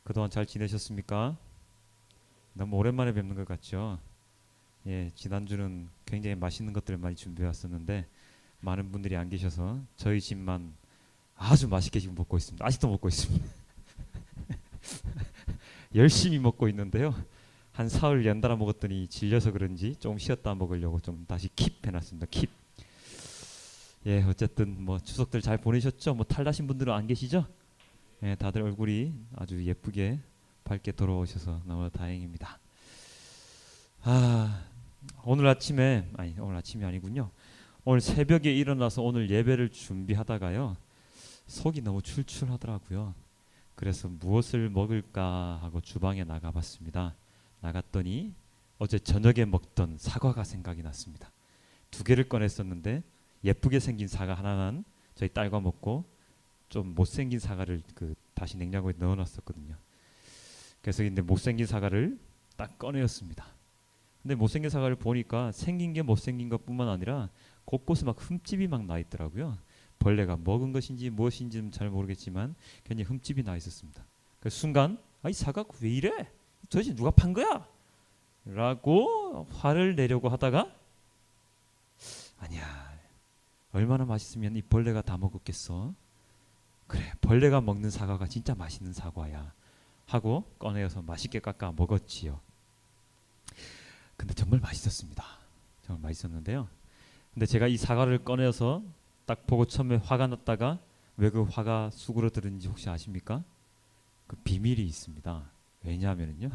그동안 잘 지내셨습니까? 너무 오랜만에 뵙는 것 같죠? 예, 지난주는 굉장히 맛있는 것들을 많이 준비해 왔었는데 많은 분들이 안 계셔서 저희 집만 아주 맛있게 지금 먹고 있습니다. 아직도 먹고 있습니다. 열심히 먹고 있는데요. 한 사흘 연달아 먹었더니 질려서 그런지 조금 쉬었다 먹으려고 좀 다시 킵 해놨습니다. 킵. 예, 어쨌든 뭐 추석들 잘 보내셨죠? 뭐 탈나신 분들은 안 계시죠? 예, 다들 얼굴이 아주 예쁘게 밝게 돌아오셔서 너무 다행입니다. 아, 오늘 아침이 아니군요. 오늘 새벽에 일어나서 오늘 예배를 준비하다가요. 속이 너무 출출하더라고요. 그래서 무엇을 먹을까 하고 주방에 나가봤습니다. 나갔더니 어제 저녁에 먹던 사과가 생각이 났습니다. 두 개를 꺼냈었는데 예쁘게 생긴 사과 하나는 저희 딸과 먹고 좀 못생긴 사과를 다시 냉장고에 넣어놨었거든요. 그래서 근데 못생긴 사과를 딱 꺼내었습니다. 근데 못생긴 사과를 보니까 생긴 게 못생긴 것뿐만 아니라 곳곳에 막 흠집이 막 나 있더라고요. 벌레가 먹은 것인지 무엇인지는 잘 모르겠지만 굉장히 흠집이 나 있었습니다. 그 순간 이 사과 왜 이래? 도대체 누가 판 거야? 라고 화를 내려고 하다가 아니야. 얼마나 맛있으면 이 벌레가 다 먹었겠어. 그래, 벌레가 먹는 사과가 진짜 맛있는 사과야 하고 꺼내어서 맛있게 깎아 먹었지요. 근데 정말 맛있었습니다. 정말 맛있었는데요. 근데 제가 이 사과를 꺼내서 딱 보고 처음에 화가 났다가 왜 그 화가 수그러드는지 혹시 아십니까? 그 비밀이 있습니다. 왜냐하면요,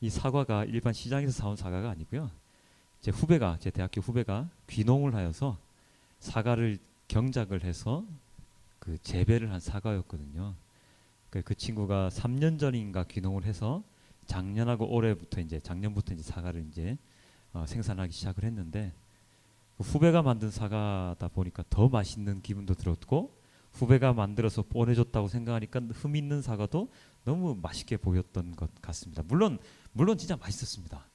이 사과가 일반 시장에서 사온 사과가 아니고요. 제 대학교 후배가 귀농을 하여서 사과를 경작을 해서 그 재배를 한 사과였거든요. 그 친구가 3년 전인가 귀농을 해서 작년부터 이제 사과를 이제 생산하기 시작을 했는데 그 후배가 만든 사과다 보니까 더 맛있는 기분도 들었고 후배가 만들어서 보내줬다고 생각하니까 흠 있는 사과도 너무 맛있게 보였던 것 같습니다. 물론 진짜 맛있었습니다.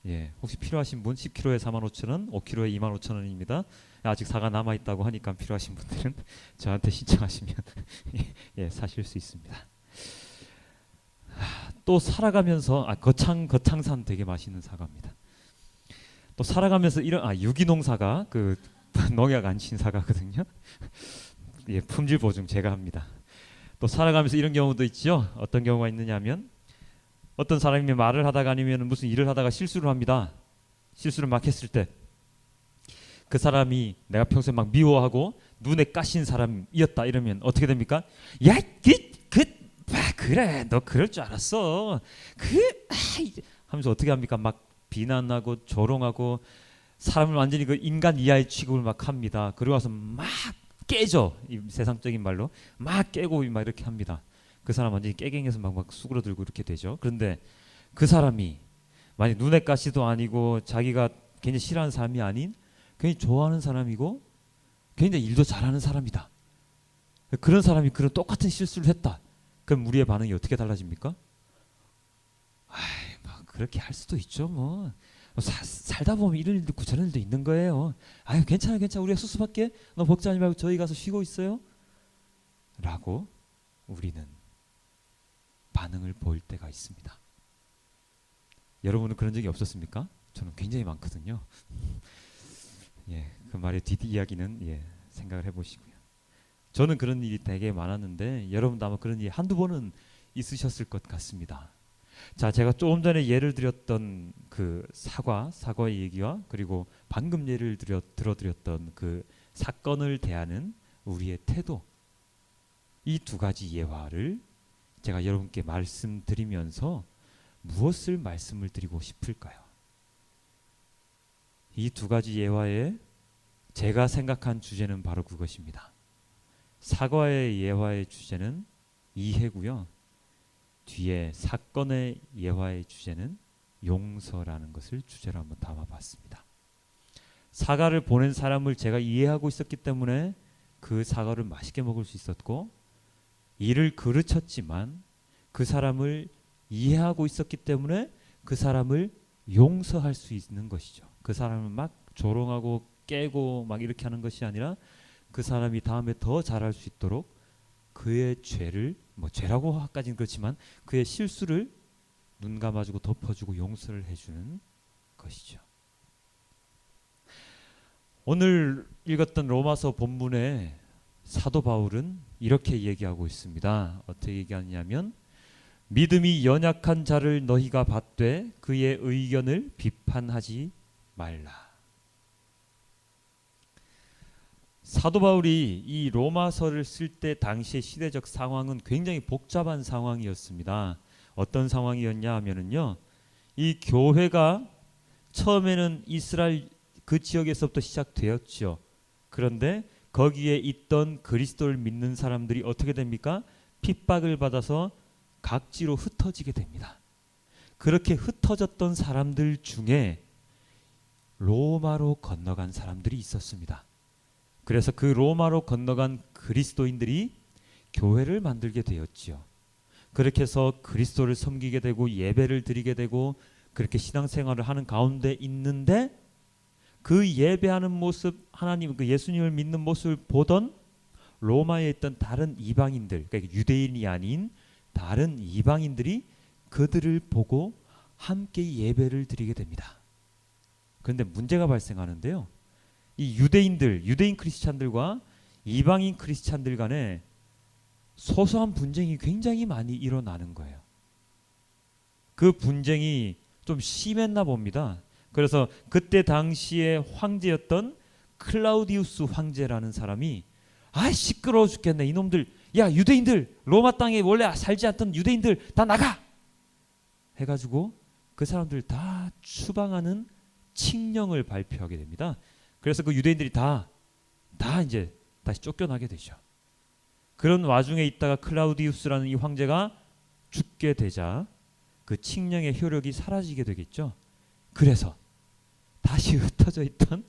예, 혹시 필요하신 분 10kg에 45,000원, 5kg에 25,000원입니다. 아직 사과 남아 있다고 하니까 필요하신 분들은 저한테 신청하시면 예, 사실 수 있습니다. 또 살아가면서 거창산 되게 맛있는 사과입니다. 또 살아가면서 이런 유기농 사과 그 농약 안 친 사과거든요. 예, 품질 보증 제가 합니다. 또 살아가면서 이런 경우도 있죠. 어떤 경우가 있느냐면 어떤 사람이 말을 하다가 아니면 무슨 일을 하다가 실수를 합니다. 실수를 막 했을 때 그 사람이 내가 평소에 막 미워하고 눈에 까신 사람이었다 이러면 어떻게 됩니까? 야, 그래, 너 그럴 줄 알았어. 하면서 어떻게 합니까? 막 비난하고 조롱하고 사람을 완전히 그 인간 이하의 취급을 막 합니다. 그러고 와서 막 깨져. 이 세상적인 말로 막 깨고 막 이렇게 합니다. 그 사람 완전히 깨갱해서 막 수그러들고 이렇게 되죠. 그런데 그 사람이 만약 눈에 가시도 아니고 자기가 굉장히 싫어하는 사람이 아닌 굉장히 좋아하는 사람이고 굉장히 일도 잘하는 사람이다. 그런 사람이 그런 똑같은 실수를 했다. 그럼 우리의 반응이 어떻게 달라집니까? 뭐 그렇게 할 수도 있죠. 뭐 살다 보면 이런 일도 있고 저런 일도 있는 거예요. 아유 괜찮아 우리가 수수밖에 너 걱정하지 말고 저희 가서 쉬고 있어요. 라고 우리는 반응을 보일 때가 있습니다. 여러분은 그런 적이 없었습니까? 저는 굉장히 많거든요. 예, 그 말의 뒷이야기는 생각을 해보시고요. 저는 그런 일이 되게 많았는데 여러분도 아마 그런 일이 한두 번은 있으셨을 것 같습니다. 자, 제가 조금 전에 예를 드렸던 그 사과의 얘기와 그리고 방금 예를 들어드렸던 그 사건을 대하는 우리의 태도, 이 두 가지 예화를 제가 여러분께 말씀드리면서 무엇을 말씀을 드리고 싶을까요? 이 두 가지 예화에 제가 생각한 주제는 바로 그것입니다. 사과의 예화의 주제는 이해고요. 뒤에 사건의 예화의 주제는 용서라는 것을 주제로 한번 담아봤습니다. 사과를 보낸 사람을 제가 이해하고 있었기 때문에 그 사과를 맛있게 먹을 수 있었고 이를 그르쳤지만 그 사람을 이해하고 있었기 때문에 그 사람을 용서할 수 있는 것이죠. 그 사람을 막 조롱하고 깨고 막 이렇게 하는 것이 아니라 그 사람이 다음에 더 잘할 수 있도록 그의 죄를 죄라고 하기까지는 그렇지만 그의 실수를 눈 감아주고 덮어주고 용서를 해주는 것이죠. 오늘 읽었던 로마서 본문에 사도 바울은 이렇게 얘기하고 있습니다. 어떻게 얘기하냐면 믿음이 연약한 자를 너희가 받되 그의 의견을 비판하지 말라. 사도 바울이 이 로마서를 쓸 때 당시의 시대적 상황은 굉장히 복잡한 상황이었습니다. 어떤 상황이었냐 하면은요, 이 교회가 처음에는 이스라엘 그 지역에서부터 시작되었죠. 그런데 거기에 있던 그리스도를 믿는 사람들이 어떻게 됩니까? 핍박을 받아서 각지로 흩어지게 됩니다. 그렇게 흩어졌던 사람들 중에 로마로 건너간 사람들이 있었습니다. 그래서 그 로마로 건너간 그리스도인들이 교회를 만들게 되었지요. 그렇게 해서 그리스도를 섬기게 되고 예배를 드리게 되고 그렇게 신앙생활을 하는 가운데 있는데 그 예배하는 모습, 하나님 그 예수님을 믿는 모습을 보던 로마에 있던 다른 이방인들, 그러니까 유대인이 아닌 다른 이방인들이 그들을 보고 함께 예배를 드리게 됩니다. 그런데 문제가 발생하는데요. 이 유대인 크리스찬들과 이방인 크리스찬들 간에 소소한 분쟁이 굉장히 많이 일어나는 거예요. 그 분쟁이 좀 심했나 봅니다. 그래서 그때 당시에 황제였던 클라우디우스 황제라는 사람이 시끄러워 죽겠네 이놈들, 야 유대인들, 로마 땅에 원래 살지 않던 유대인들 다 나가 해가지고 그 사람들 다 추방하는 칙령을 발표하게 됩니다. 그래서 그 유대인들이 다 이제 다시 쫓겨나게 되죠. 그런 와중에 있다가 클라우디우스라는 이 황제가 죽게 되자 그 칙령의 효력이 사라지게 되겠죠. 그래서 다시 흩어져 있던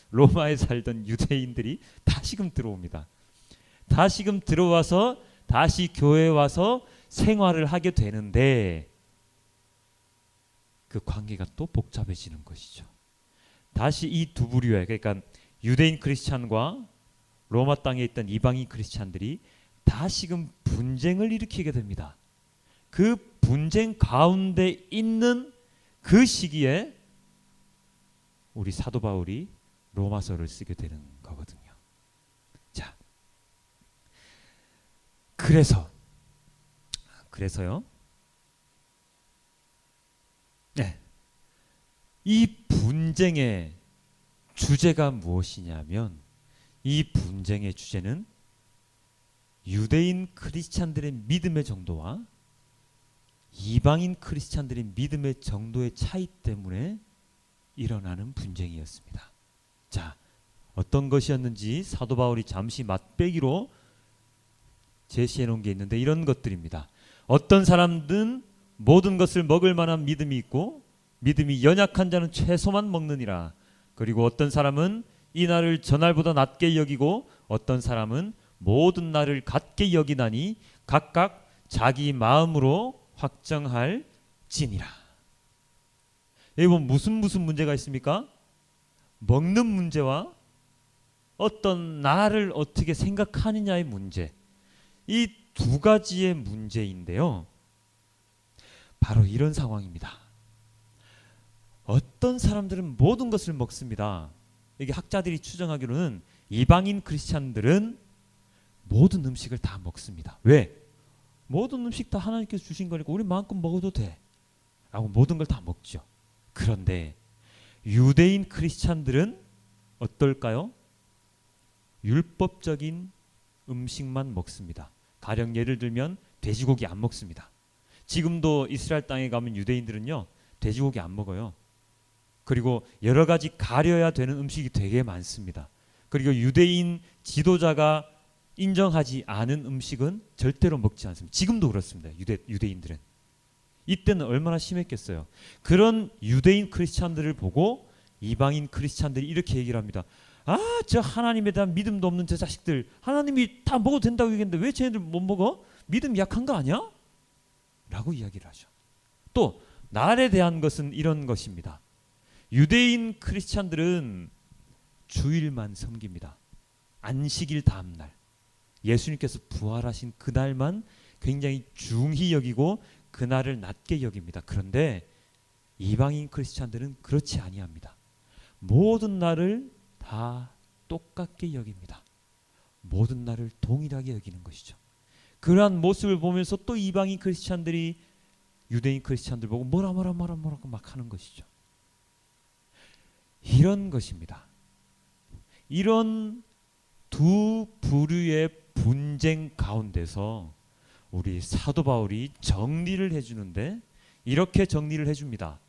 로마에 살던 유대인들이 다시금 들어옵니다. 다시금 들어와서 다시 교회에 와서 생활을 하게 되는데 그 관계가 또 복잡해지는 것이죠. 다시 이 두 부류의, 그러니까 유대인 크리스찬과 로마 땅에 있던 이방인 크리스찬들이 다시금 분쟁을 일으키게 됩니다. 그 분쟁 가운데 있는 그 시기에 우리 사도 바울이 로마서를 쓰게 되는 거거든요. 자, 그래서요. 네, 이 분쟁의 주제가 무엇이냐면 이 분쟁의 주제는 유대인 크리스찬들의 믿음의 정도와 이방인 크리스찬들의 믿음의 정도의 차이 때문에 일어나는 분쟁이었습니다. 자, 어떤 것이었는지 사도 바울이 잠시 맛배기로 제시해 놓은 게 있는데 이런 것들입니다. 어떤 사람들은 모든 것을 먹을 만한 믿음이 있고 믿음이 연약한 자는 채소만 먹느니라. 그리고 어떤 사람은 이 날을 저날보다 낮게 여기고 어떤 사람은 모든 날을 같게 여기나니 각각 자기 마음으로 확정할지니라. 여기 보면 무슨 문제가 있습니까? 먹는 문제와 어떤 나를 어떻게 생각하느냐의 문제, 이 두 가지의 문제인데요. 바로 이런 상황입니다. 어떤 사람들은 모든 것을 먹습니다. 이게 학자들이 추정하기로는 이방인 크리스찬들은 모든 음식을 다 먹습니다. 왜? 모든 음식 다 하나님께서 주신 거니까 우리 마음껏 먹어도 돼 라고 모든 걸 다 먹죠. 그런데 유대인 크리스찬들은 어떨까요? 율법적인 음식만 먹습니다. 가령 예를 들면 돼지고기 안 먹습니다. 지금도 이스라엘 땅에 가면 유대인들은요 돼지고기 안 먹어요. 그리고 여러 가지 가려야 되는 음식이 되게 많습니다. 그리고 유대인 지도자가 인정하지 않은 음식은 절대로 먹지 않습니다. 지금도 그렇습니다. 유대인들은. 이때는 얼마나 심했겠어요. 그런 유대인 크리스찬들을 보고 이방인 크리스찬들이 이렇게 얘기를 합니다. 저 하나님에 대한 믿음도 없는 저 자식들, 하나님이 다 먹어도 된다고 얘기했는데 왜 쟤네들 못 먹어? 믿음 약한 거 아니야? 라고 이야기를 하죠. 또 날에 대한 것은 이런 것입니다. 유대인 크리스찬들은 주일만 섬깁니다. 안식일 다음 날. 예수님께서 부활하신 그날만 굉장히 중히 여기고 그날을 낮게 여깁니다. 그런데 이방인 크리스찬들은 그렇지 아니합니다. 모든 날을 다 똑같게 여깁니다. 모든 날을 동일하게 여기는 것이죠. 그러한 모습을 보면서 또 이방인 크리스찬들이 유대인 크리스찬들 보고 뭐라 막 하는 것이죠. 이런 것입니다. 이런 두 부류의 분쟁 가운데서 우리 사도 바울이 정리를 해주는데 이렇게 정리를 해줍니다.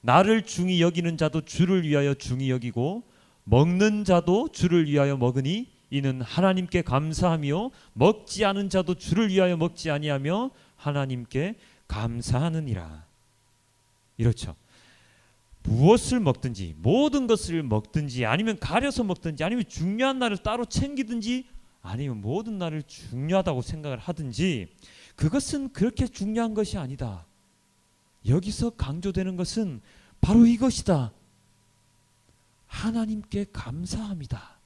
나를 중히 여기는 자도 주를 위하여 중히 여기고 먹는 자도 주를 위하여 먹으니 이는 하나님께 감사하며 먹지 않은 자도 주를 위하여 먹지 아니하며 하나님께 감사하느니라. 이렇죠. 무엇을 먹든지 모든 것을 먹든지 아니면 가려서 먹든지 아니면 중요한 날을 따로 챙기든지 아니면 모든 날을 중요하다고 생각을 하든지 그것은 그렇게 중요한 것이 아니다. 여기서 강조되는 것은 바로 이것이다. 하나님께 감사합니다.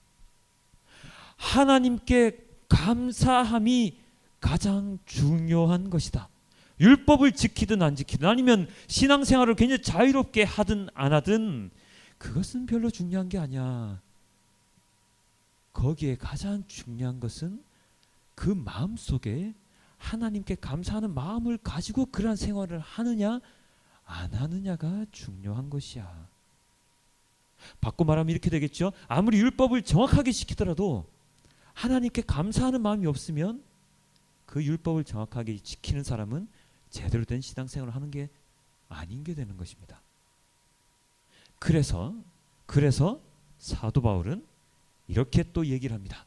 하나님께 감사함이 가장 중요한 것이다. 율법을 지키든 안 지키든 아니면 신앙생활을 굉장히 자유롭게 하든 안 하든 그것은 별로 중요한 게 아니야. 거기에 가장 중요한 것은 그 마음속에 하나님께 감사하는 마음을 가지고 그러한 생활을 하느냐 안 하느냐가 중요한 것이야. 바꿔 말하면 이렇게 되겠죠. 아무리 율법을 정확하게 지키더라도 하나님께 감사하는 마음이 없으면 그 율법을 정확하게 지키는 사람은 제대로 된 신앙생활을 하는 게 아닌 게 되는 것입니다. 그래서 사도 바울은 이렇게 또 얘기를 합니다.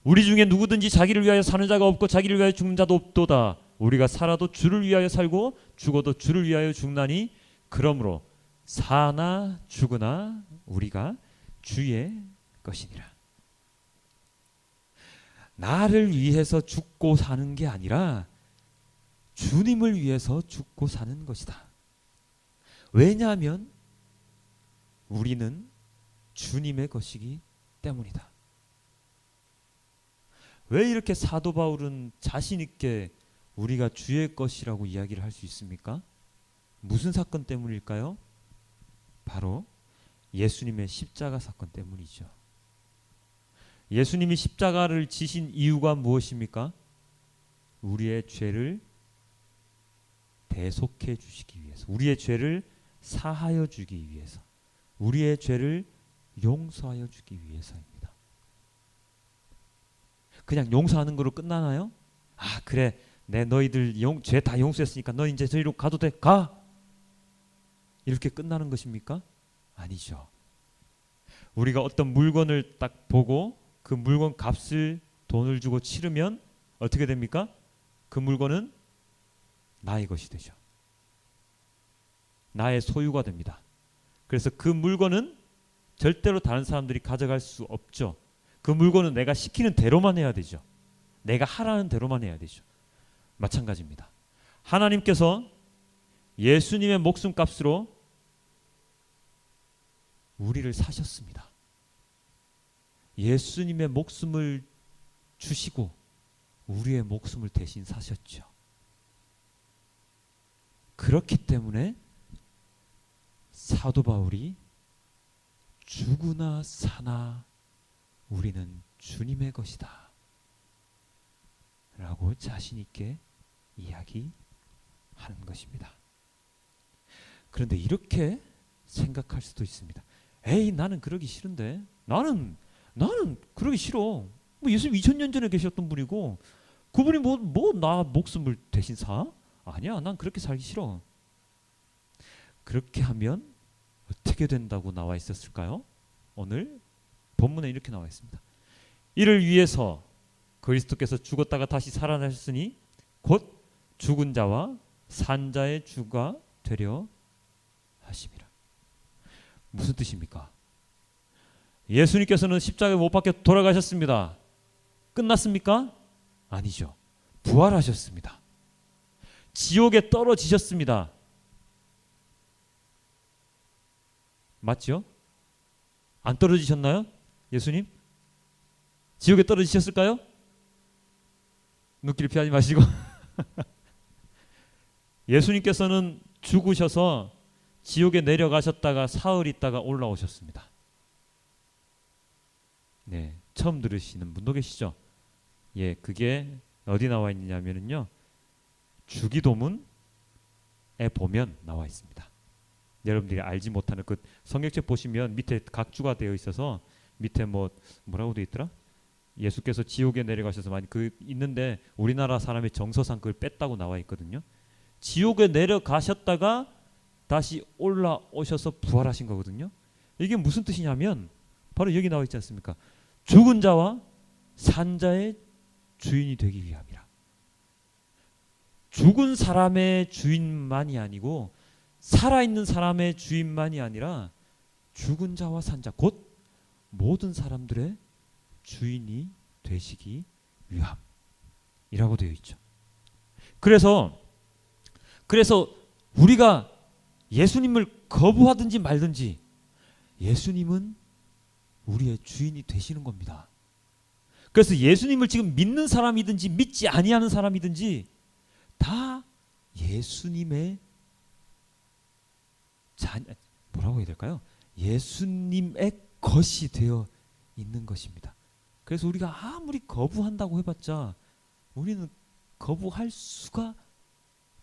우리 중에 누구든지 자기를 위하여 사는 자가 없고 자기를 위하여 죽는 자도 없도다. 우리가 살아도 주를 위하여 살고 죽어도 주를 위하여 죽나니 그러므로 사나 죽으나 우리가 주의 것이니라. 나를 위해서 죽고 사는 게 아니라 주님을 위해서 죽고 사는 것이다. 왜냐하면 우리는 주님의 것이기 때문이다. 왜 이렇게 사도 바울은 자신 있게 우리가 주의 것이라고 이야기를 할 수 있습니까? 무슨 사건 때문일까요? 바로 예수님의 십자가 사건 때문이죠. 예수님이 십자가를 지신 이유가 무엇입니까? 우리의 죄를 대속해 주시기 위해서, 우리의 죄를 사하여 주기 위해서, 우리의 죄를 용서하여 주기 위해서입니다. 그냥 용서하는 거로 끝나나요? 아 그래 내 너희들 죄 다 용서했으니까 너 이제 저리로 가도 돼. 가! 이렇게 끝나는 것입니까? 아니죠. 우리가 어떤 물건을 딱 보고 그 물건 값을 돈을 주고 치르면 어떻게 됩니까? 그 물건은 나의 것이 되죠. 나의 소유가 됩니다. 그래서 그 물건은 절대로 다른 사람들이 가져갈 수 없죠. 그 물건은 내가 시키는 대로만 해야 되죠. 내가 하라는 대로만 해야 되죠. 마찬가지입니다. 하나님께서 예수님의 목숨값으로 우리를 사셨습니다. 예수님의 목숨을 주시고 우리의 목숨을 대신 사셨죠. 그렇기 때문에 사도 바울이 죽으나 사나 우리는 주님의 것이다 라고 자신 있게 이야기하는 것입니다. 그런데 이렇게 생각할 수도 있습니다. 에이 나는 그러기 싫은데 나는 그러기 싫어. 뭐 예수님 2000년 전에 계셨던 분이고 그분이 뭐 나 목숨을 대신 사? 아니야 난 그렇게 살기 싫어. 그렇게 하면 어떻게 된다고 나와 있었을까요? 오늘 본문에 이렇게 나와 있습니다. 이를 위해서 그리스도께서 죽었다가 다시 살아나셨으니 곧 죽은 자와 산 자의 주가 되려 하심이라. 무슨 뜻입니까? 예수님께서는 십자가에 못 박혀 돌아가셨습니다. 끝났습니까? 아니죠. 부활하셨습니다. 지옥에 떨어지셨습니다. 맞죠? 안 떨어지셨나요? 예수님? 지옥에 떨어지셨을까요? 눈길 피하지 마시고 예수님께서는 죽으셔서 지옥에 내려가셨다가 사흘 있다가 올라오셨습니다. 네, 처음 들으시는 분도 계시죠? 예, 그게 어디 나와 있느냐면요, 주기도문에 보면 나와 있습니다. 여러분들이 알지 못하는 그 성경책 보시면 밑에 각주가 되어 있어서 밑에 뭐라고 되어 있더라? 예수께서 지옥에 내려가셔서 많이 그 있는데 우리나라 사람의 정서상 그걸 뺐다고 나와 있거든요. 지옥에 내려가셨다가 다시 올라오셔서 부활하신 거거든요. 이게 무슨 뜻이냐면 바로 여기 나와 있지 않습니까? 죽은 자와 산 자의 주인이 되기 위함이라. 죽은 사람의 주인만이 아니고 살아있는 사람의 주인만이 아니라 죽은 자와 산 자, 곧 모든 사람들의 주인이 되시기 위함이라고 되어 있죠. 그래서 우리가 예수님을 거부하든지 말든지 예수님은 우리의 주인이 되시는 겁니다. 그래서 예수님을 지금 믿는 사람이든지 믿지 아니하는 사람이든지 다 예수님의 뭐라고 해야 될까요? 예수님의 것이 되어 있는 것입니다. 그래서 우리가 아무리 거부한다고 해봤자 우리는 거부할 수가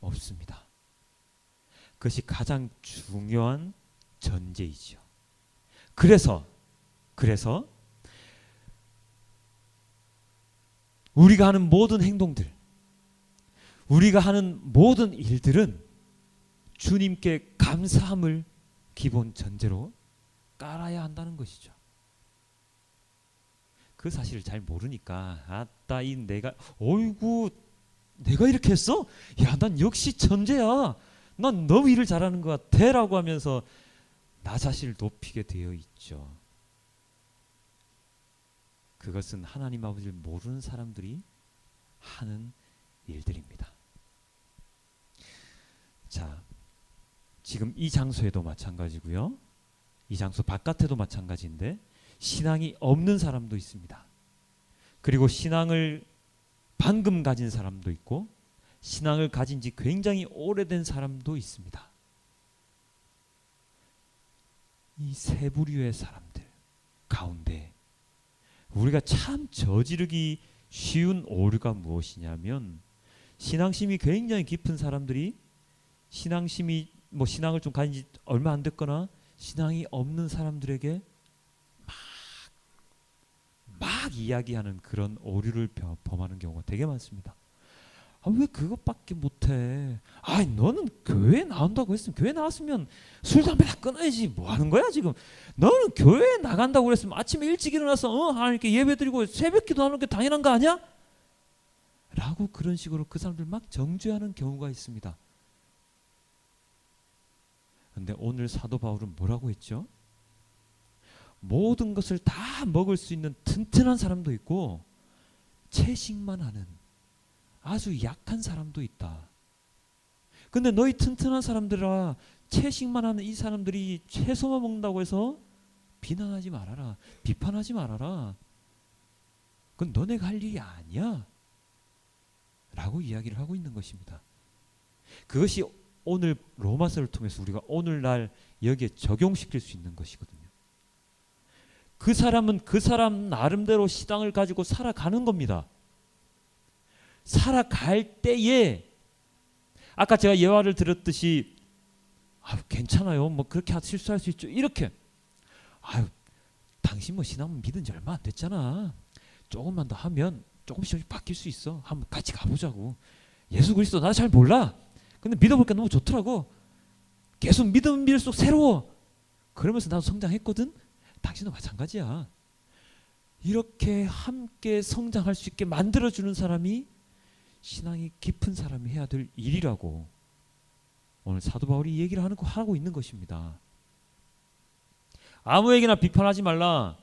없습니다. 그것이 가장 중요한 전제이죠. 그래서 우리가 하는 모든 행동들, 우리가 하는 모든 일들은 주님께 감사함을 기본 전제로 깔아야 한다는 것이죠. 그 사실을 잘 모르니까 아따 이 내가 어이구 내가 이렇게 했어? 야, 난 역시 천재야. 난 너무 일을 잘하는 것 같아 라고 하면서 나 자신을 높이게 되어 있죠. 그것은 하나님 아버지를 모르는 사람들이 하는 일들입니다. 자, 지금 이 장소에도 마찬가지고요. 이 장소 바깥에도 마찬가지인데 신앙이 없는 사람도 있습니다. 그리고 신앙을 방금 가진 사람도 있고 신앙을 가진 지 굉장히 오래된 사람도 있습니다. 이 세 부류의 사람들 가운데 우리가 참 저지르기 쉬운 오류가 무엇이냐면 신앙심이 굉장히 깊은 사람들이 신앙을 좀 가진 지 얼마 안 됐거나 신앙이 없는 사람들에게 막 이야기하는 그런 오류를 범하는 경우가 되게 많습니다. 아, 왜 그것밖에 못해? 아, 너는 교회 나온다고 했으면 교회 나왔으면 술 담배 다 끊어야지. 뭐 하는 거야 지금? 너는 교회 나간다고 그랬으면 아침에 일찍 일어나서 하나님께 예배드리고 새벽기도 하는 게 당연한 거 아니야? 라고 그런 식으로 그 사람들 막 정죄하는 경우가 있습니다. 그런데 오늘 사도 바울은 뭐라고 했죠? 모든 것을 다 먹을 수 있는 튼튼한 사람도 있고 채식만 하는 아주 약한 사람도 있다. 근데 너희 튼튼한 사람들아, 채식만 하는 이 사람들이 채소만 먹는다고 해서 비난하지 말아라. 비판하지 말아라. 그건 너네가 할 일이 아니야. 라고 이야기를 하고 있는 것입니다. 그것이 오늘 로마서를 통해서 우리가 오늘날 여기에 적용시킬 수 있는 것이거든요. 그 사람은 그 사람 나름대로 신앙을 가지고 살아가는 겁니다. 살아갈 때에 아까 제가 예화를 들었듯이 괜찮아요. 뭐 그렇게 실수할 수 있죠. 이렇게 당신 뭐 신앙 믿은 지 얼마 안 됐잖아. 조금만 더 하면 조금씩 바뀔 수 있어. 한번 같이 가보자고. 예수 그리스도 나 잘 몰라. 근데 믿어볼게 너무 좋더라고. 계속 믿으면 믿을수록 새로워. 그러면서 나도 성장했거든. 당신도 마찬가지야. 이렇게 함께 성장할 수 있게 만들어주는 사람이 신앙이 깊은 사람이 해야 될 일이라고 오늘 사도 바울이 얘기를 하고 있는 것입니다. 아무에게나 비판하지 말라.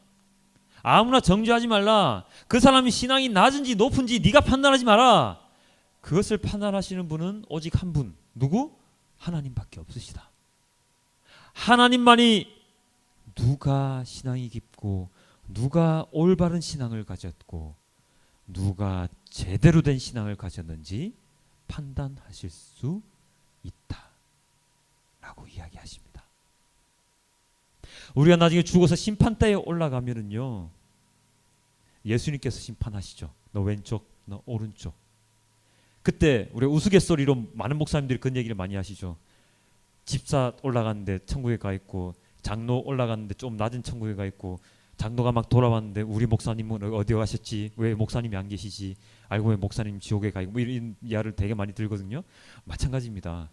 아무나 정죄하지 말라. 그 사람이 신앙이 낮은지 높은지 네가 판단하지 마라. 그것을 판단하시는 분은 오직 한 분. 누구? 하나님밖에 없으시다. 하나님만이 누가 신앙이 깊고 누가 올바른 신앙을 가졌고 누가 제대로 된 신앙을 가졌는지 판단하실 수 있다라고 이야기하십니다. 우리가 나중에 죽어서 심판대에 올라가면은요, 예수님께서 심판하시죠. 너 왼쪽, 너 오른쪽. 그때 우리 우스갯소리로 많은 목사님들이 그런 얘기를 많이 하시죠. 집사 올라갔는데 천국에 가 있고, 장로 올라갔는데 좀 낮은 천국에 가 있고, 장로가 막 돌아왔는데 우리 목사님은 어디 가셨지? 왜 목사님이 안 계시지? 알고 보면 목사님 지옥에 가 있고, 뭐 이런 이야기를 되게 많이 들거든요. 마찬가지입니다.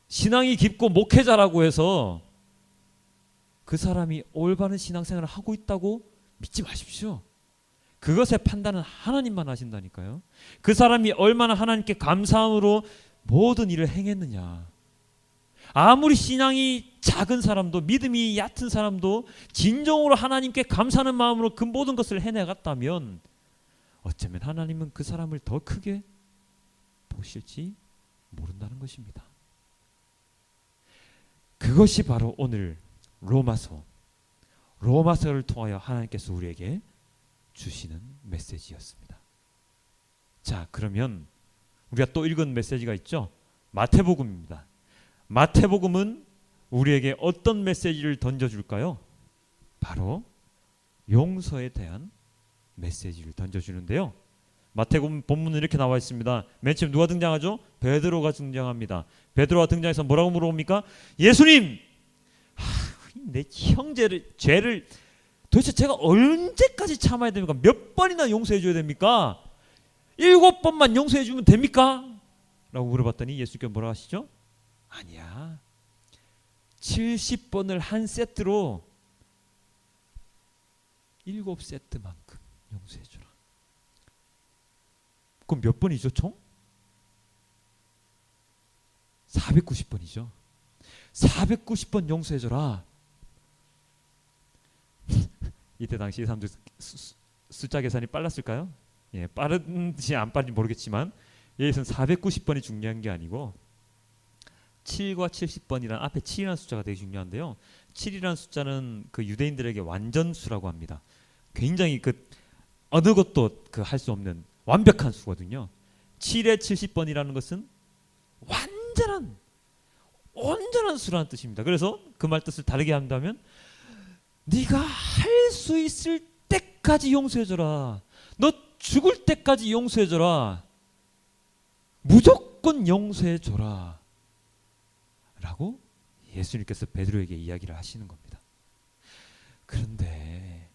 신앙이 깊고 목회자라고 해서 그 사람이 올바른 신앙생활을 하고 있다고 믿지 마십시오. 그것의 판단은 하나님만 하신다니까요. 그 사람이 얼마나 하나님께 감사함으로 모든 일을 행했느냐. 아무리 신앙이 작은 사람도, 믿음이 얕은 사람도 진정으로 하나님께 감사하는 마음으로 그 모든 것을 해내갔다면 어쩌면 하나님은 그 사람을 더 크게 보실지 모른다는 것입니다. 그것이 바로 오늘 로마서를 통하여 하나님께서 우리에게 주시는 메시지였습니다. 자, 그러면 우리가 또 읽은 메시지가 있죠. 마태복음입니다. 마태복음은 우리에게 어떤 메시지를 던져줄까요? 바로 용서에 대한 메시지를 던져주는데요. 마태복음 본문은 이렇게 나와 있습니다. 맨 처음 누가 등장하죠? 베드로가 등장합니다. 베드로가 등장해서 뭐라고 물어봅니까? 예수님! 내 형제를, 죄를 도대체 제가 언제까지 참아야 됩니까? 몇 번이나 용서해 줘야 됩니까? 7번만 용서해 주면 됩니까? 라고 물어봤더니 예수께서 뭐라 하시죠? 아니야. 70번을 한 세트로 7세트만큼 용서해 주라. 그럼 몇 번이죠, 총? 490번이죠. 490번 용서해 줘라. 이때 당시 사람들 숫자 계산이 빨랐을까요? 예, 빠른지 안 빠른지 모르겠지만 여기서는 490번이 중요한 게 아니고 7과 70번이란 앞에 7이라는 숫자가 되게 중요한데요. 7이라는 숫자는 그 유대인들에게 완전수라고 합니다. 굉장히 그 어느 것도 그 할 수 없는 완벽한 수거든요. 7에 70번이라는 것은 온전한 수라는 뜻입니다. 그래서 그 말 뜻을 다르게 한다면 네가 할 수 있을 때까지 용서해줘라. 너 죽을 때까지 용서해줘라. 무조건 용서해줘라. 라고 예수님께서 베드로에게 이야기를 하시는 겁니다. 그런데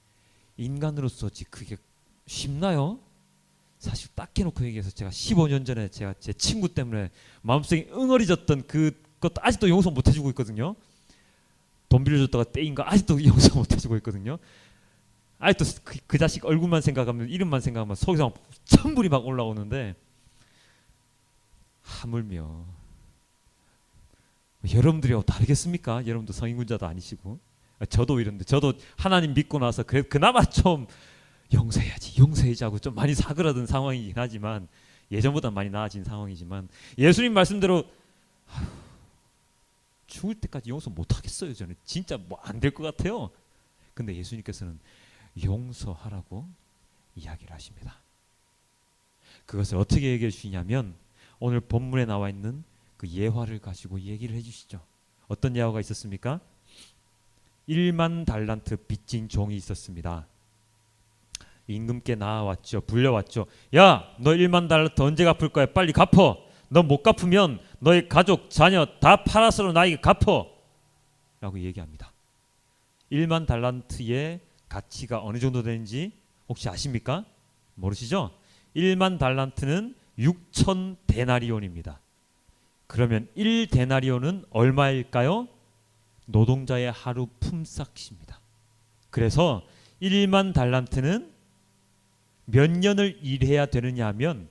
인간으로서 그게 쉽나요? 사실 딱 해놓고 얘기해서 제가 15년 전에 제가 제 친구 때문에 마음속에 응어리졌던 그것도 아직도 용서 못 해주고 있거든요. 돈 빌려줬다가 떼인 거 아직도 용서 못 해주고 있거든요. 아직도 그 자식 얼굴만 생각하면, 이름만 생각하면 속에서 천불이 막 올라오는데, 하물며 여러분들이 다르겠습니까? 여러분도 성인군자도 아니시고, 저도 이런데, 저도 하나님 믿고 나서 그나마 좀 용서해야지 하고 좀 많이 사그라든 상황이긴 하지만, 예전보다 많이 나아진 상황이지만, 예수님 말씀대로 죽을 때까지 용서 못 하겠어요. 저는 진짜 뭐 안 될 것 같아요. 근데 예수님께서는 용서하라고 이야기를 하십니다. 그것을 어떻게 얘기해 주시냐면 오늘 본문에 나와 있는 그 예화를 가지고 얘기를 해주시죠. 어떤 예화가 있었습니까? 1만 달란트 빚진 종이 있었습니다. 임금께 나와왔죠. 불려왔죠. 야, 너 1만 달란트 언제 갚을 거야? 빨리 갚어. 너 못 갚으면 너의 가족, 자녀 다 팔아서 나에게 갚어. 라고 얘기합니다. 1만 달란트의 가치가 어느 정도 되는지 혹시 아십니까? 모르시죠? 1만 달란트는 6천 데나리온입니다. 그러면 1데나리온은 얼마일까요? 노동자의 하루 품삯입니다. 그래서 1만 달란트는 몇 년을 일해야 되느냐 하면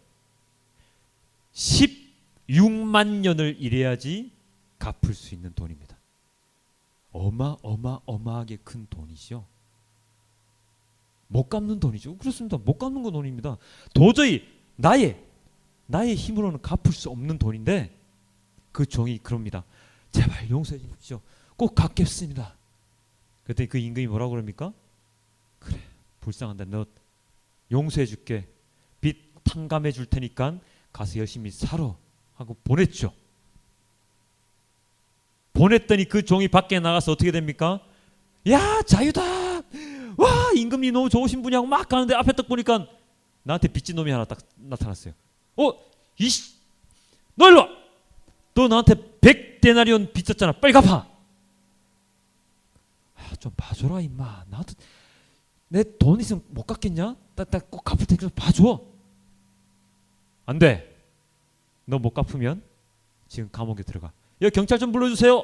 16만 년을 일해야지 갚을 수 있는 돈입니다. 어마어마하게 큰 돈이죠. 못 갚는 돈이죠. 그렇습니다. 못 갚는 건 돈입니다. 도저히 나의 힘으로는 갚을 수 없는 돈인데 그 종이 그럽니다. 제발 용서해 주십시오. 꼭 갚겠습니다. 그랬더니 그 임금이 뭐라고 그럽니까? 그래, 불쌍한데 너 용서해 줄게. 탕감해 줄 테니까 가서 열심히 살아 하고 보냈죠. 보냈더니 그 종이 밖에 나가서 어떻게 됩니까? 야, 자유다. 와, 임금님 너무 좋으신 분이하고 막 가는데 앞에 딱 보니까 나한테 빚진 놈이 하나 딱 나타났어요. 이씨, 너 일로 와. 너 나한테 100데나리온 빚졌잖아. 빨리 갚아. 좀 봐줘라 임마. 나도 내 돈 있으면 못 갚겠냐? 딱 꼭 갚을 테니까 봐줘. 안 돼. 너 못 갚으면 지금 감옥에 들어가. 야, 경찰 좀 불러주세요.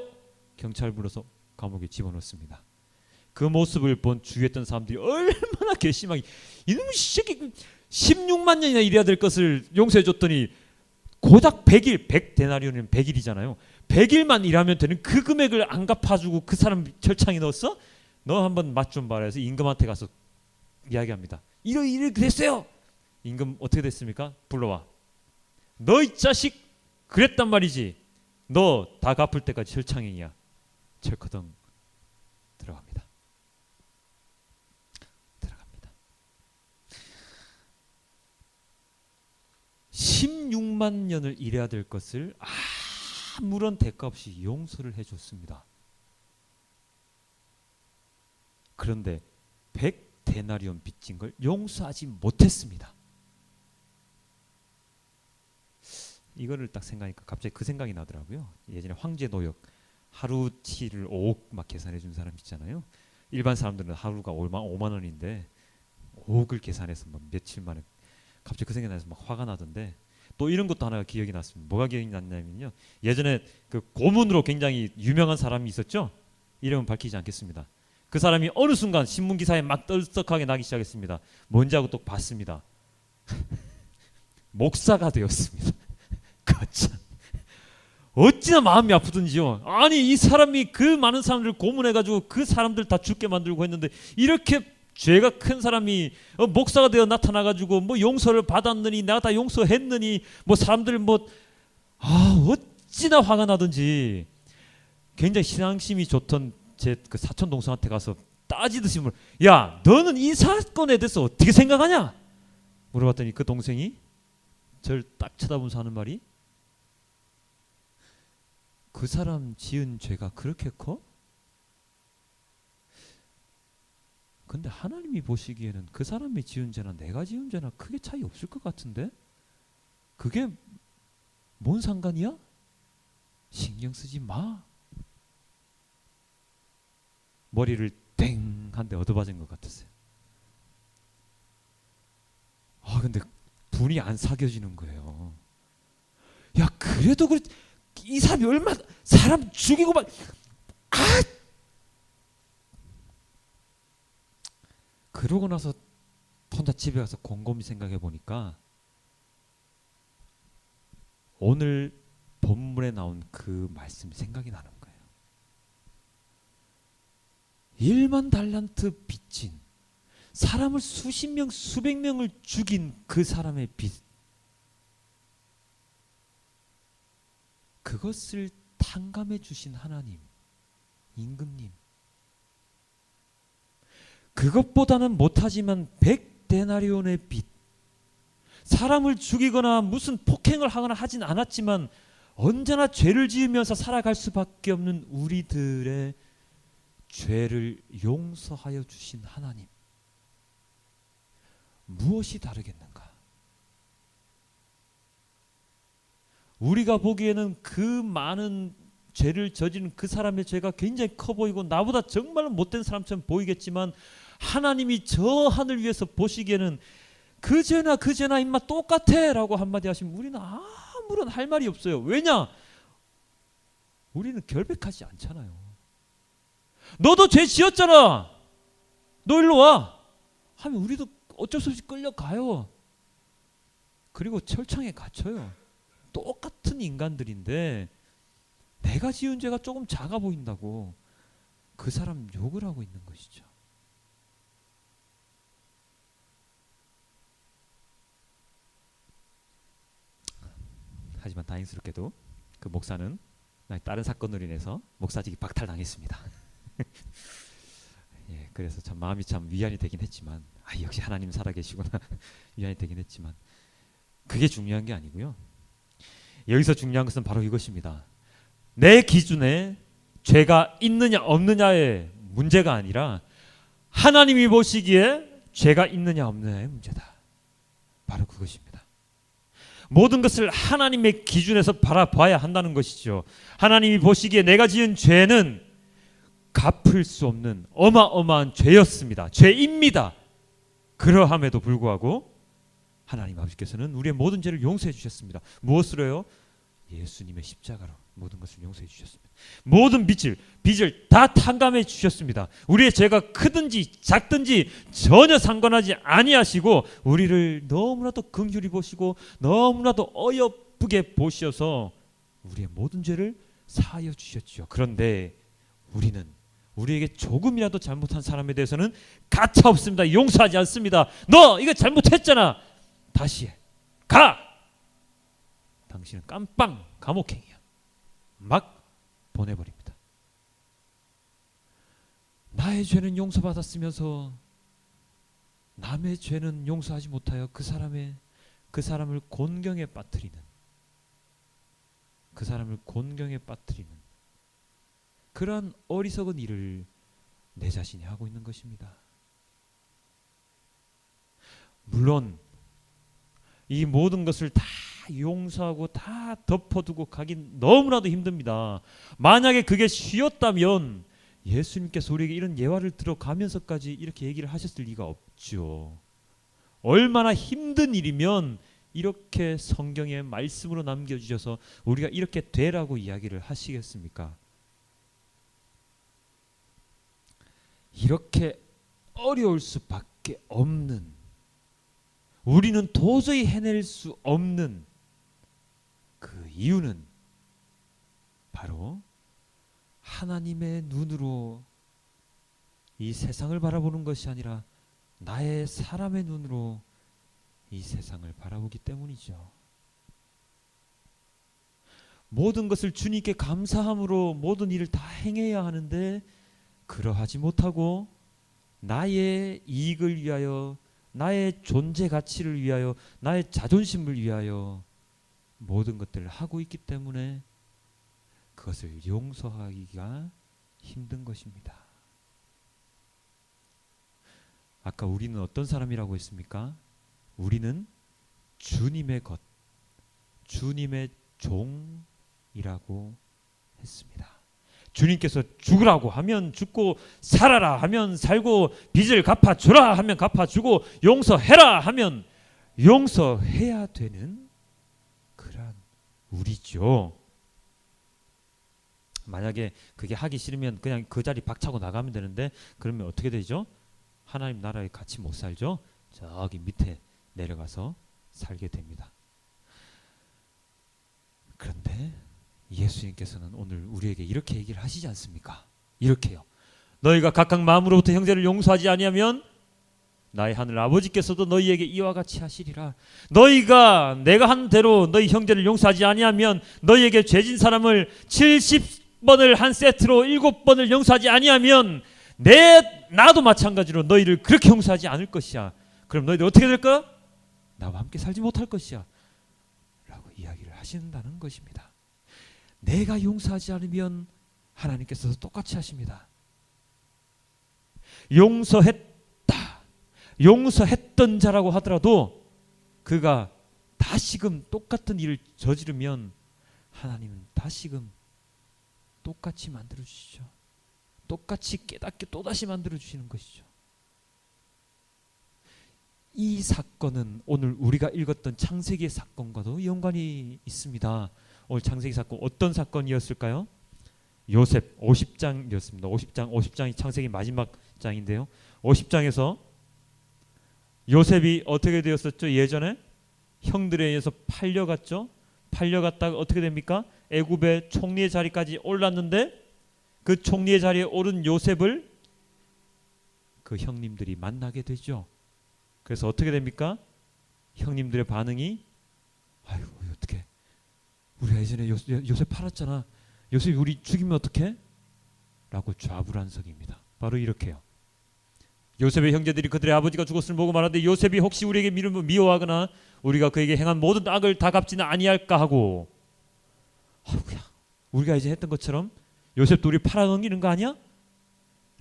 경찰 불러서 감옥에 집어넣습니다. 그 모습을 본 주위에 있던 사람들이 얼마나 괘씸하게, 이놈의 새끼 16만 년이나 일해야 될 것을 용서해 줬더니 고작 100일, 100데나리온이면 100일이잖아요. 100일만 일하면 되는 그 금액을 안 갚아주고 그 사람 철창에 넣었어? 너 한번 맛 좀 봐라 해서 임금한테 가서 이야기합니다. 이렇게 됐어요. 임금 어떻게 됐습니까? 불러와. 너 이 자식 그랬단 말이지. 너 다 갚을 때까지 철창행이야. 철커덩 들어갑니다. 16만 년을 일해야 될 것을 아무런 대가 없이 용서를 해줬습니다. 그런데 100데나리온 빚진 걸 용서하지 못했습니다. 이거를 딱 생각하니까 갑자기 그 생각이 나더라고요. 예전에 황제 노역 하루치를 5억 막 계산해 준 사람 있잖아요. 일반 사람들은 하루가 5만 원인데 5억을 계산해서 막 며칠 만에 갑자기 그 생각이 나서 막 화가 나던데, 또 이런 것도 하나가 기억이 났습니다. 뭐가 기억이 났냐면요, 예전에 그 고문으로 굉장히 유명한 사람이 있었죠. 이름은 밝히지 않겠습니다. 그 사람이 어느 순간 신문 기사에 막 떨썩하게 나기 시작했습니다. 뭔지 하고 또 봤습니다. 목사가 되었습니다. 거참 어찌나 마음이 아프든지요. 아니, 이 사람이 그 많은 사람들을 고문해가지고 그 사람들 다 죽게 만들고 했는데, 이렇게 죄가 큰 사람이 목사가 되어 나타나가지고 뭐 용서를 받았느니 내가 다 용서했느니 뭐 사람들 어찌나 화가 나든지 굉장히 신앙심이 좋던 제 그 사촌 동생한테 가서 따지듯이 야, 너는 이 사건에 대해서 어떻게 생각하냐? 물어봤더니 그 동생이 저를 딱 쳐다보면서 하는 말이, 그 사람 지은 죄가 그렇게 커? 근데 하나님이 보시기에는 그 사람이 지은 죄나 내가 지은 죄나 크게 차이 없을 것 같은데? 그게 뭔 상관이야? 신경 쓰지 마. 머리를 땡 한 대 얻어맞은 것 같았어요. 근데 분이 안 사겨지는 거예요. 야, 그래도 이 사람이 얼마나 사람 죽이고 막 그러고 나서 혼자 집에 가서 곰곰이 생각해 보니까 오늘 본문에 나온 그 말씀이 생각이 나는 거예요. 1만 달란트 빚진, 사람을 수십 명 수백 명을 죽인 그 사람의 빚, 그것을 탕감해 주신 하나님, 임금님, 그것보다는 못하지만 100데나리온의 빚, 사람을 죽이거나 무슨 폭행을 하거나 하진 않았지만 언제나 죄를 지으면서 살아갈 수밖에 없는 우리들의 죄를 용서하여 주신 하나님, 무엇이 다르겠는가? 우리가 보기에는 그 많은 죄를 저지른 그 사람의 죄가 굉장히 커 보이고 나보다 정말 못된 사람처럼 보이겠지만, 하나님이 저 하늘 위에서 보시기에는 그 죄나 임마 똑같아 라고 한마디 하시면 우리는 아무런 할 말이 없어요. 왜냐? 우리는 결백하지 않잖아요. 너도 죄 지었잖아, 너 일로 와 하면 우리도 어쩔 수 없이 끌려가요. 그리고 철창에 갇혀요. 똑같은 인간들인데 내가 지은 죄가 조금 작아 보인다고 그 사람 욕을 하고 있는 것이죠. 하지만 다행스럽게도 그 목사는 다른 사건으로 인해서 목사직이 박탈당했습니다. 예, 그래서 참 마음이 참 위안이 되긴 했지만, 역시 하나님 살아계시구나 위안이 되긴 했지만, 그게 중요한 게 아니고요. 여기서 중요한 것은 바로 이것입니다. 내 기준에 죄가 있느냐 없느냐의 문제가 아니라 하나님이 보시기에 죄가 있느냐 없느냐의 문제다. 바로 그것입니다. 모든 것을 하나님의 기준에서 바라봐야 한다는 것이죠. 하나님이 보시기에 내가 지은 죄는 갚을 수 없는 어마어마한 죄였습니다. 죄입니다. 그러함에도 불구하고 하나님 아버지께서는 우리의 모든 죄를 용서해 주셨습니다. 무엇으로요? 예수님의 십자가로 모든 것을 용서해 주셨습니다. 모든 빚을 다 탕감해 주셨습니다. 우리의 죄가 크든지 작든지 전혀 상관하지 아니하시고 우리를 너무나도 긍휼히 보시고 너무나도 어여쁘게 보셔서 우리의 모든 죄를 사하여 주셨죠. 그런데 우리는 우리에게 조금이라도 잘못한 사람에 대해서는 가차없습니다. 용서하지 않습니다. 너 이거 잘못했잖아. 다시 해. 가! 당신은 깜빵 감옥행이야. 막 보내버립니다. 나의 죄는 용서받았으면서 남의 죄는 용서하지 못하여 그 사람을 곤경에 빠뜨리는 그러한 어리석은 일을 내 자신이 하고 있는 것입니다. 물론 이 모든 것을 다 용서하고 다 덮어두고 가긴 너무나도 힘듭니다. 만약에 그게 쉬웠다면 예수님께서 우리에게 이런 예화를 들어가면서까지 이렇게 얘기를 하셨을 리가 없죠. 얼마나 힘든 일이면 이렇게 성경의 말씀으로 남겨주셔서 우리가 이렇게 되라고 이야기를 하시겠습니까? 이렇게 어려울 수밖에 없는, 우리는 도저히 해낼 수 없는 그 이유는 바로 하나님의 눈으로 이 세상을 바라보는 것이 아니라 나의 사람의 눈으로 이 세상을 바라보기 때문이죠. 모든 것을 주님께 감사함으로 모든 일을 다 행해야 하는데 그러하지 못하고 나의 이익을 위하여, 나의 존재 가치를 위하여, 나의 자존심을 위하여 모든 것들을 하고 있기 때문에 그것을 용서하기가 힘든 것입니다. 아까 우리는 어떤 사람이라고 했습니까? 우리는 주님의 것, 주님의 종이라고 했습니다. 주님께서 죽으라고 하면 죽고 살아라 하면 살고 빚을 갚아주라 하면 갚아주고 용서해라 하면 용서해야 되는 그런 우리죠. 만약에 그게 하기 싫으면 그냥 그 자리 박차고 나가면 되는데 그러면 어떻게 되죠? 하나님 나라에 같이 못 살죠. 저기 밑에 내려가서 살게 됩니다. 그런데 예수님께서는 오늘 우리에게 이렇게 얘기를 하시지 않습니까? 이렇게요. 너희가 각각 마음으로부터 형제를 용서하지 아니하면 나의 하늘 아버지께서도 너희에게 이와 같이 하시리라. 너희가 내가 한 대로 너희 형제를 용서하지 아니하면 너희에게 죄진 사람을 70번을 한 세트로 7번을 용서하지 아니하면 나도 마찬가지로 너희를 그렇게 용서하지 않을 것이야. 그럼 너희들 어떻게 될까? 나와 함께 살지 못할 것이야 라고 이야기를 하신다는 것입니다. 내가 용서하지 않으면 하나님께서도 똑같이 하십니다. 용서했던 자라고 하더라도 그가 다시금 똑같은 일을 저지르면 하나님은 다시금 똑같이 만들어 주시죠. 똑같이 깨닫게 또다시 만들어 주시는 것이죠. 이 사건은 오늘 우리가 읽었던 창세기의 사건과도 연관이 있습니다. 오늘 창세기 사건 어떤 사건이었을까요? 요셉 50장이었습니다. 50장이 창세기 마지막 장인데요. 50장에서 요셉이 어떻게 되었었죠? 예전에 형들에 의해서 팔려갔죠. 팔려갔다가 어떻게 됩니까? 애굽의 총리의 자리까지 올랐는데 그 총리의 자리에 오른 요셉을 그 형님들이 만나게 되죠. 그래서 어떻게 됩니까? 형님들의 반응이 아이고 어떡해, 우리가 예전에 요셉 팔았잖아, 요셉이 우리 죽이면 어떡해? 라고 좌불안석입니다. 바로 이렇게요. 요셉의 형제들이 그들의 아버지가 죽었음을 보고 말하되 요셉이 혹시 우리에게 미워하거나 우리가 그에게 행한 모든 악을 다 갚지는 아니할까 하고, 아이고야, 우리가 이제 했던 것처럼 요셉도 우리 팔아넘기는 거 아니야?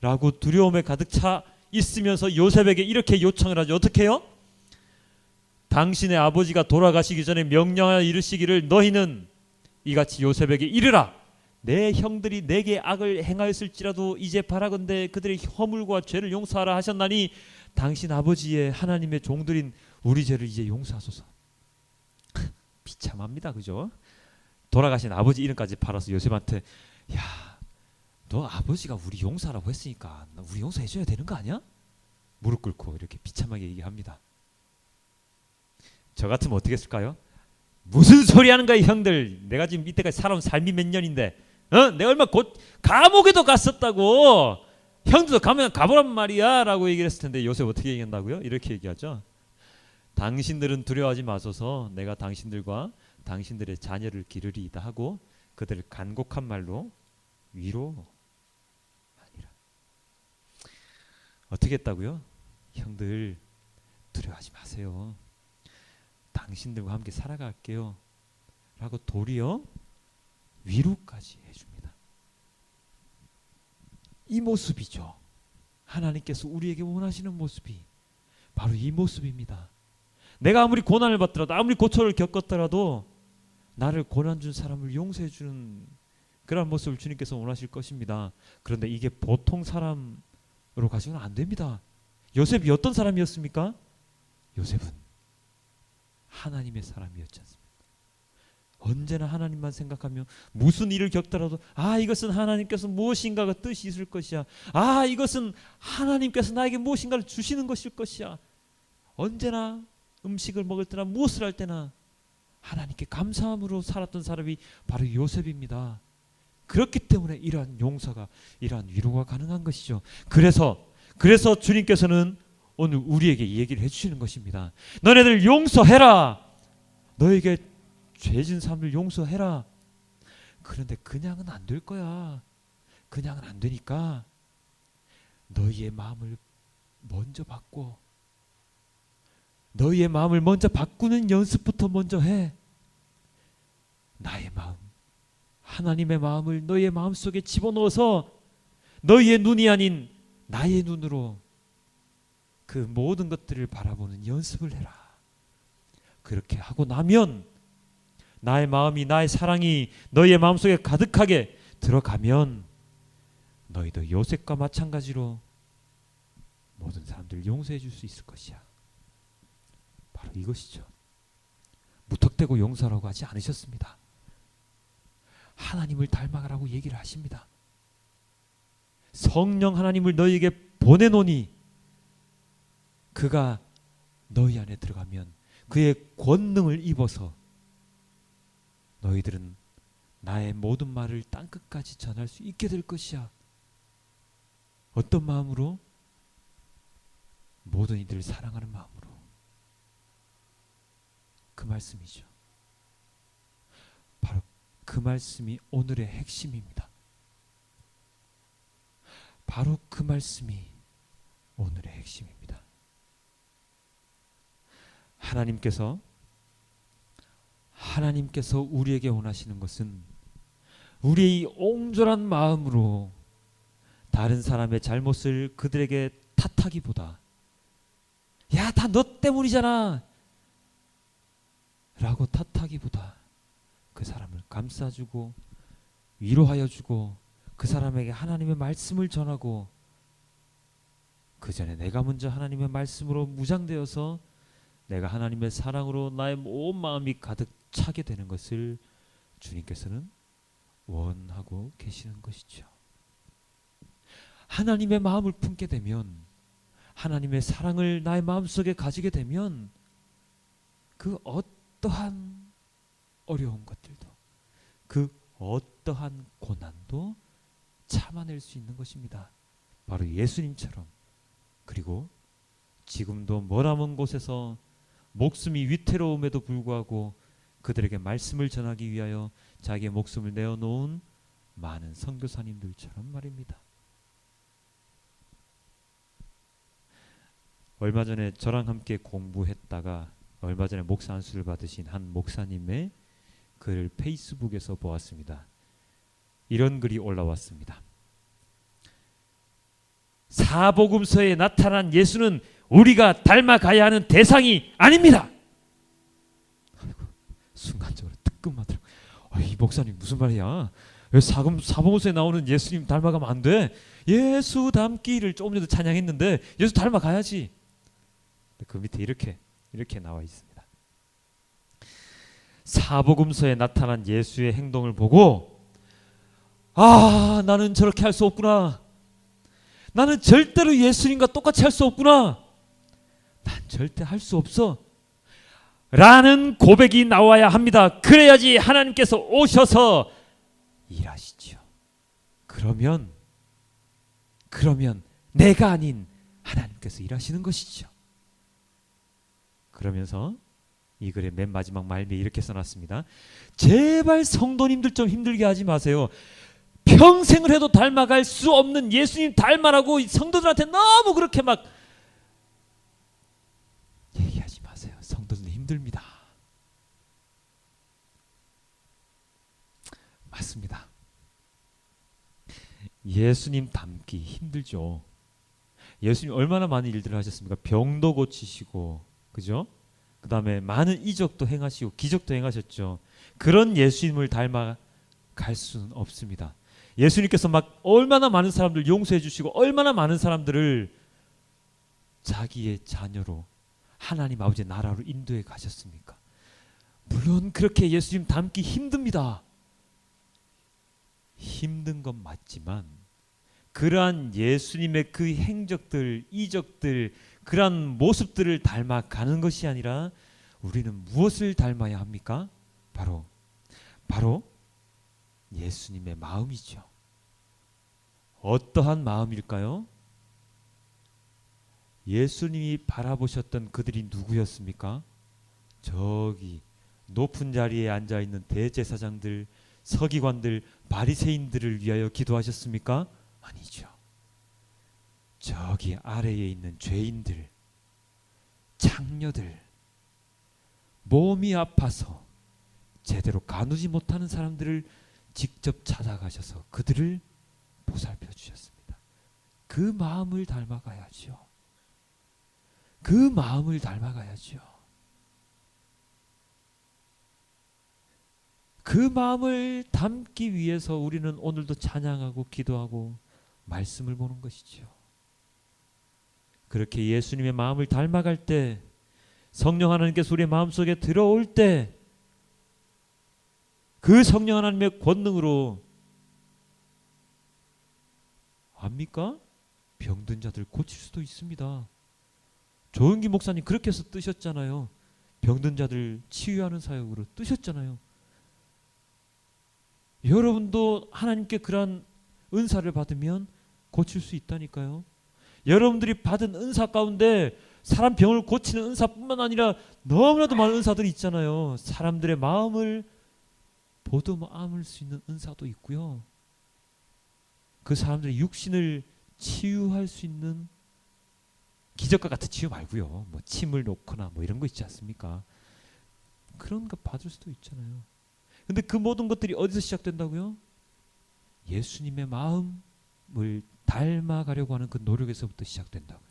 라고 두려움에 가득 차 있으면서 요셉에게 이렇게 요청을 하죠. 어떻게 해요? 당신의 아버지가 돌아가시기 전에 명령하여 이르시기를 너희는 이같이 요셉에게 이르라. 내 형들이 내게 악을 행하였을지라도 이제 바라건대 그들의 허물과 죄를 용서하라 하셨나니 당신 아버지의 하나님의 종들인 우리 죄를 이제 용서하소서. 비참합니다. 그죠? 돌아가신 아버지 이름까지 팔아서 요셉한테, 야, 너 아버지가 우리 용서하라고 했으니까 우리 용서해줘야 되는 거 아니야? 무릎 꿇고 이렇게 비참하게 얘기합니다. 저 같으면 어떻게 했을까요? 무슨 소리 하는 거야 형들. 내가 지금 이때까지 살아온 삶이 몇 년인데, 내가 얼마 곧 감옥에도 갔었다고. 형들도 가면 가보란 말이야 라고 얘기를 했을 텐데 요셉 어떻게 얘기한다고요? 이렇게 얘기하죠. 당신들은 두려워하지 마소서. 내가 당신들과 당신들의 자녀를 기르리이다 하고 그들을 간곡한 말로 위로하니라. 어떻게 했다고요? 형들 두려워하지 마세요. 당신들과 함께 살아갈게요 라고 도리어 위로까지 해줍니다. 이 모습이죠. 하나님께서 우리에게 원하시는 모습이 바로 이 모습입니다. 내가 아무리 고난을 받더라도 아무리 고초를 겪었더라도 나를 고난 준 사람을 용서해 주는 그런 모습을 주님께서 원하실 것입니다. 그런데 이게 보통 사람으로 가시면 안 됩니다. 요셉이 어떤 사람이었습니까? 요셉은 하나님의 사람이었지 않습니까? 언제나 하나님만 생각하며 무슨 일을 겪더라도 이것은 하나님께서 무엇인가가 뜻이 있을 것이야. 이것은 하나님께서 나에게 무엇인가를 주시는 것일 것이야. 언제나 음식을 먹을 때나 무엇을 할 때나 하나님께 감사함으로 살았던 사람이 바로 요셉입니다. 그렇기 때문에 이러한 용서가, 이러한 위로가 가능한 것이죠. 그래서 주님께서는 오늘 우리에게 이 얘기를 해주시는 것입니다. 너네들 용서해라. 너에게 죄진 사람들 용서해라. 그런데 그냥은 안 될 거야. 그냥은 안 되니까 너희의 마음을 먼저 바꿔. 너희의 마음을 먼저 바꾸는 연습부터 먼저 해. 나의 마음, 하나님의 마음을 너희의 마음속에 집어넣어서 너희의 눈이 아닌 나의 눈으로 그 모든 것들을 바라보는 연습을 해라. 그렇게 하고 나면 나의 마음이, 나의 사랑이 너희의 마음속에 가득하게 들어가면 너희도 요셉과 마찬가지로 모든 사람들 용서해 줄 수 있을 것이야. 바로 이것이죠. 무턱대고 용서라고 하지 않으셨습니다. 하나님을 닮아가라고 얘기를 하십니다. 성령 하나님을 너희에게 보내노니 그가 너희 안에 들어가면 그의 권능을 입어서 너희들은 나의 모든 말을 땅끝까지 전할 수 있게 될 것이야. 어떤 마음으로? 모든 이들을 사랑하는 마음으로. 그 말씀이죠. 바로 그 말씀이 오늘의 핵심입니다. 바로 그 말씀이 오늘의 핵심입니다. 하나님께서 우리에게 원하시는 것은 우리의 옹졸한 마음으로 다른 사람의 잘못을 그들에게 탓하기보다 야, 다 너 때문이잖아 라고 탓하기보다 그 사람을 감싸주고 위로하여 주고 그 사람에게 하나님의 말씀을 전하고 그 전에 내가 먼저 하나님의 말씀으로 무장되어서 내가 하나님의 사랑으로 나의 온 마음이 가득 차게 되는 것을 주님께서는 원하고 계시는 것이죠. 하나님의 마음을 품게 되면, 하나님의 사랑을 나의 마음속에 가지게 되면 그 어떠한 어려운 것들도, 그 어떠한 고난도 참아낼 수 있는 것입니다. 바로 예수님처럼. 그리고 지금도 머나먼 곳에서 목숨이 위태로움에도 불구하고 그들에게 말씀을 전하기 위하여 자기의 목숨을 내어놓은 많은 선교사님들처럼 말입니다. 얼마 전에 저랑 함께 공부했다가 얼마 전에 목사 안수를 받으신 한 목사님의 글을 페이스북에서 보았습니다. 이런 글이 올라왔습니다. 사복음서에 나타난 예수는 우리가 닮아가야 하는 대상이 아닙니다. 아이고, 순간적으로 뜨끔하더라고요. 이 목사님 무슨 말이야? 왜 사복음서에 나오는 예수님 닮아가면 안 돼? 예수 닮기를 조금 전에 찬양했는데 예수 닮아가야지. 그 밑에 이렇게 나와 있습니다. 사복음서에 나타난 예수의 행동을 보고 나는 저렇게 할 수 없구나. 나는 절대로 예수님과 똑같이 할 수 없구나. 난 절대 할 수 없어. 라는 고백이 나와야 합니다. 그래야지 하나님께서 오셔서 일하시죠. 그러면 내가 아닌 하나님께서 일하시는 것이죠. 그러면서 이 글의 맨 마지막 말미에 이렇게 써놨습니다. 제발 성도님들 좀 힘들게 하지 마세요. 평생을 해도 닮아갈 수 없는 예수님 닮아라고 성도들한테 너무 그렇게 막 얘기하지 마세요. 성도들 힘듭니다. 맞습니다. 예수님 닮기 힘들죠. 예수님 얼마나 많은 일들을 하셨습니까? 병도 고치시고, 그죠? 그 다음에 많은 이적도 행하시고 기적도 행하셨죠. 그런 예수님을 닮아갈 수는 없습니다. 예수님께서 막 얼마나 많은 사람들 용서해 주시고 얼마나 많은 사람들을 자기의 자녀로 하나님 아버지의 나라로 인도해 가셨습니까? 물론 그렇게 예수님 닮기 힘듭니다. 힘든 건 맞지만 그러한 예수님의 그 행적들, 이적들, 그러한 모습들을 닮아가는 것이 아니라 우리는 무엇을 닮아야 합니까? 바로 예수님의 마음이죠. 어떠한 마음일까요? 예수님이 바라보셨던 그들이 누구였습니까? 저기 높은 자리에 앉아있는 대제사장들, 서기관들, 바리새인들을 위하여 기도하셨습니까? 아니죠. 저기 아래에 있는 죄인들, 창녀들, 몸이 아파서 제대로 가누지 못하는 사람들을 직접 찾아가셔서 그들을 보살펴 주셨습니다. 그 마음을 닮아가야죠. 그 마음을 닮아가야죠. 그 마음을 담기 위해서 우리는 오늘도 찬양하고 기도하고 말씀을 보는 것이죠. 그렇게 예수님의 마음을 닮아갈 때, 성령 하나님께서 우리의 마음속에 들어올 때 그 성령 하나님의 권능으로 압니까? 병든 자들 고칠 수도 있습니다. 조은기 목사님 그렇게 해서 뜨셨잖아요. 병든 자들 치유하는 사역으로 뜨셨잖아요. 여러분도 하나님께 그러한 은사를 받으면 고칠 수 있다니까요. 여러분들이 받은 은사 가운데 사람 병을 고치는 은사뿐만 아니라 너무나도 많은 은사들이 있잖아요. 사람들의 마음을 보듬을 수 있는 은사도 있고요. 그 사람들의 육신을 치유할 수 있는 기적과 같은 치유 말고요. 뭐 침을 놓거나 뭐 이런 거 있지 않습니까? 그런 거 받을 수도 있잖아요. 근데 그 모든 것들이 어디서 시작된다고요? 예수님의 마음을 닮아가려고 하는 그 노력에서부터 시작된다고요.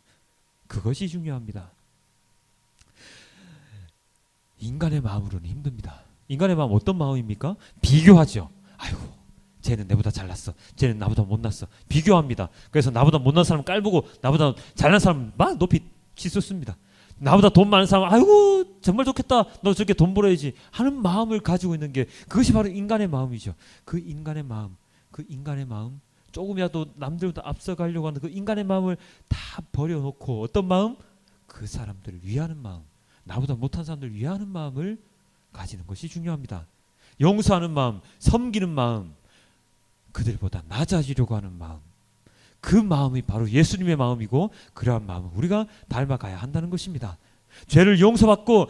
그것이 중요합니다. 인간의 마음으로는 힘듭니다. 인간의 마음 어떤 마음입니까? 비교하죠. 아이고, 쟤는 내보다 잘났어. 쟤는 나보다 못났어. 비교합니다. 그래서 나보다 못난 사람 깔보고 나보다 잘난 사람 막 높이 치솟습니다. 나보다 돈 많은 사람 아이고 정말 좋겠다. 너 저렇게 돈 벌어야지 하는 마음을 가지고 있는 게 그것이 바로 인간의 마음이죠. 그 인간의 마음 조금이라도 남들보다 앞서가려고 하는 그 인간의 마음을 다 버려놓고 어떤 마음? 그 사람들을 위하는 마음, 나보다 못한 사람들을 위하는 마음을 가지는 것이 중요합니다. 용서하는 마음, 섬기는 마음, 그들보다 낮아지려고 하는 마음, 그 마음이 바로 예수님의 마음이고 그러한 마음을 우리가 닮아가야 한다는 것입니다. 죄를 용서받고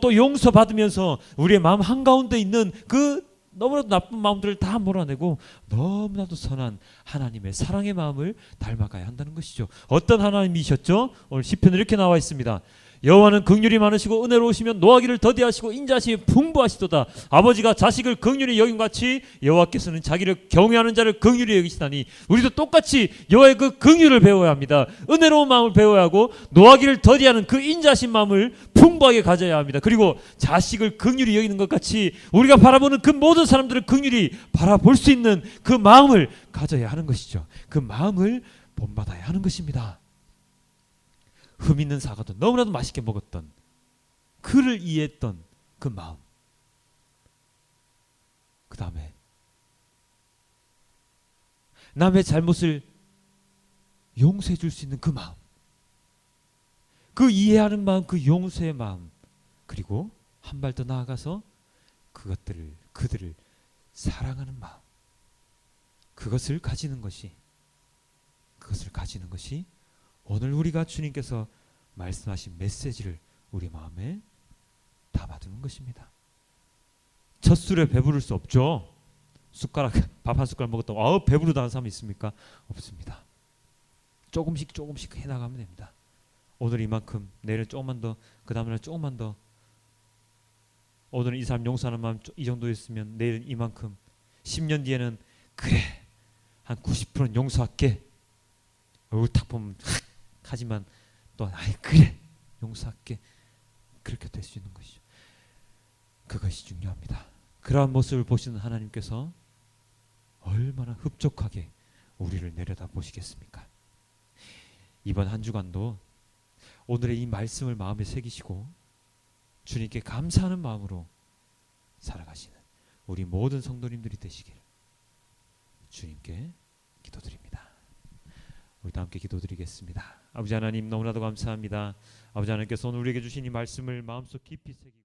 또 용서받으면서 우리의 마음 한가운데 있는 그 너무나도 나쁜 마음들을 다 몰아내고 너무나도 선한 하나님의 사랑의 마음을 닮아가야 한다는 것이죠. 어떤 하나님이셨죠? 오늘 시편에 이렇게 나와 있습니다. 여호와는 긍휼이 많으시고 은혜로우시면 노하기를 더디하시고 인자심이 풍부하시도다. 아버지가 자식을 긍휼히 여김같이 여호와께서는 자기를 경외하는 자를 긍휼히 여기시다니 우리도 똑같이 여호와의 그 긍휼을 배워야 합니다. 은혜로운 마음을 배워야 하고 노하기를 더디하는 그 인자심 마음을 풍부하게 가져야 합니다. 그리고 자식을 긍휼히 여기는 것 같이 우리가 바라보는 그 모든 사람들을 긍휼히 바라볼 수 있는 그 마음을 가져야 하는 것이죠. 그 마음을 본받아야 하는 것입니다. 흠 있는 사과도 너무나도 맛있게 먹었던, 그를 이해했던 그 마음. 그 다음에 남의 잘못을 용서해 줄 수 있는 그 마음, 그 이해하는 마음, 그 용서의 마음, 그리고 한 발 더 나아가서 그들을 사랑하는 마음, 그것을 가지는 것이 오늘 우리가 주님께서 말씀하신 메시지를 우리 마음에 담아두는 것입니다. 첫 술에 배부를 수 없죠. 밥 한 숟가락 먹었다고 배부르다 하는 사람이 있습니까? 없습니다. 조금씩 해나가면 됩니다. 오늘 이만큼, 내일은 조금만 더, 그 다음날 조금만 더. 오늘은 이 사람 용서하는 마음 이 정도였으면 내일은 이만큼, 10년 뒤에는 그래 한 90%는 용서할게. 얼굴 탁 보면 하지만 또 그래 용서할게. 그렇게 될 수 있는 것이죠. 그것이 중요합니다. 그러한 모습을 보시는 하나님께서 얼마나 흡족하게 우리를 내려다 보시겠습니까? 이번 한 주간도 오늘의 이 말씀을 마음에 새기시고 주님께 감사하는 마음으로 살아가시는 우리 모든 성도님들이 되시길 주님께 기도드립니다. 우리 다 함께 기도드리겠습니다. 아버지 하나님, 너무나도 감사합니다. 아버지 하나님께서 오늘 우리에게 주신 이 말씀을 마음속 깊이 새기고